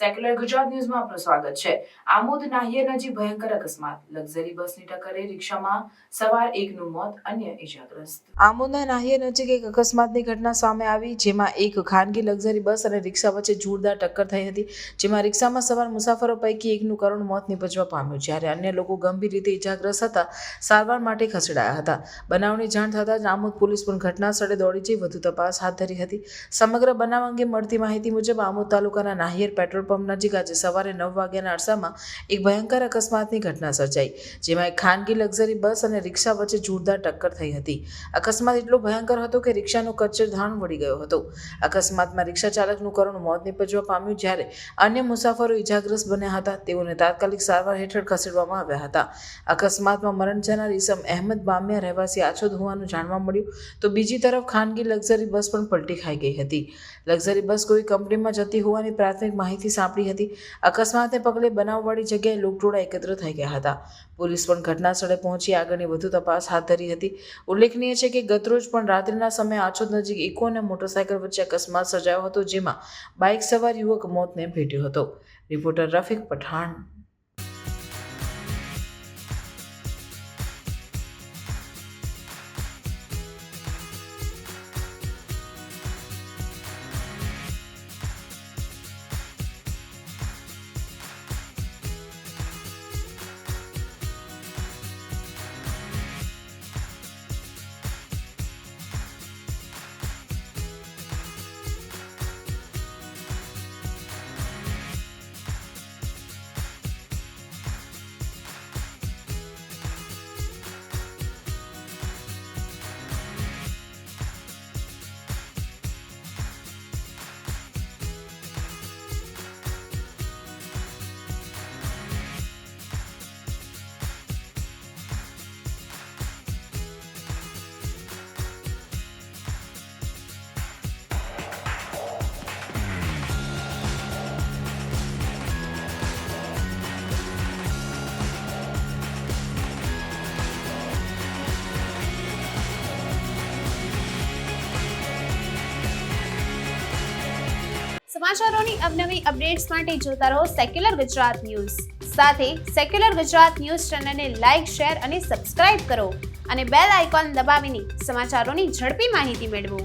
Secular Gujarat ન્યૂઝમાં આપનું સ્વાગત છે। આમોદ નાહિયર નજીક ભયંકર અકસ્માત, લક્ઝરી બસની ટક્કરે રિક્ષામાં સવાર એકનું મોત, અન્ય ઇજાગ્રસ્ત। આમોદના નાહિયર નજીક એક અકસ્માતની ઘટના સામે આવી, જેમાં એક ખાનગી લક્ઝરી બસ અને રિક્ષા વચ્ચે જોરદાર ટક્કર થઈ હતી, જેમાં રિક્ષામાં સવાર મુસાફરો પૈકી એકનું કરુણ મોત નિપજવા પામ્યું, જ્યારે અન્ય લોકો ગંભીર રીતે ઇજાગ્રસ્ત હતા, સારવાર માટે ખસેડાયા હતા। બનાવની જાણ થતાં જ આમોદ પોલીસ પણ ઘટના સ્થળે દોડી જઈ વધુ તપાસ હાથ ધરી હતી। સમગ્ર બનાવ અંગે મળતી માહિતી મુજબ આમોદ તાલુકાના નાહિયર પેટ્રોલ પંપ નજીક આજે સવારે 9 વાગ્યાના અરસામાં એક ભયંકર અકસ્માતની ઘટના સર્જાઈ, જેમાં એક ખાનગી લક્ઝરી બસ અને રિક્ષા વચ્ચે જોરદાર ટક્કર થઈ હતી। અકસ્માત એટલો ભયંકર હતો કે રિક્ષાનો કચ્છરધાણ વળી ગયો હતો। અકસ્માતમાં રિક્ષા ચાલકનું કરુણ મોત નિપજવા પામ્યું, જ્યારે અન્ય મુસાફરો ઇજાગ્રસ્ત બન્યા હતા, તેઓને તાત્કાલિક સારવાર હેઠળ ખસેડવામાં આવ્યા હતા। અકસ્માતમાં મરણ જનાર ઈસમ અહેમદ બામિયા રહેવાસી આછોદ હોવાનું જાણવા મળ્યું, તો બીજી તરફ ખાનગી લક્ઝરી બસ પણ પલટી ખાઈ ગઈ હતી। લક્ઝરી બસ કોઈ કંપનીમાં જતી હોવાની પ્રાથમિક માહિતી સાંપડી હતી। અકસ્માતને પગલે બનાવવાળી જગ્યાએ લોકટોળા એકત્ર થઈ ગયા હતા। પોલીસ પણ ઘટના સ્થળે પહોંચી આગળની વધુ તપાસ હાથ ધરી હતી। ઉલ્લેખનીય છે કે ગતરોજ પણ રાત્રિના સમયે આછોદ નજીક ઇકો અને મોટરસાયકલ વચ્ચે અકસ્માત સર્જાયો હતો, જેમાં બાઇક સવાર યુવક મોતને ભેટ્યો હતો। રિપોર્ટર રફીક પઠાણ। સમાચારોની અવનવી અપડેટ્સ માટે જોતા રહો સેક્યુલર ગુજરાત ન્યૂઝ। સાથે સેક્યુલર ગુજરાત ન્યૂઝ ચેનલને લાઇક, શેર અને સબસ્ક્રાઇબ કરો અને બેલ આઇકોન દબાવીને સમાચારોની ઝડપી માહિતી મેળવો।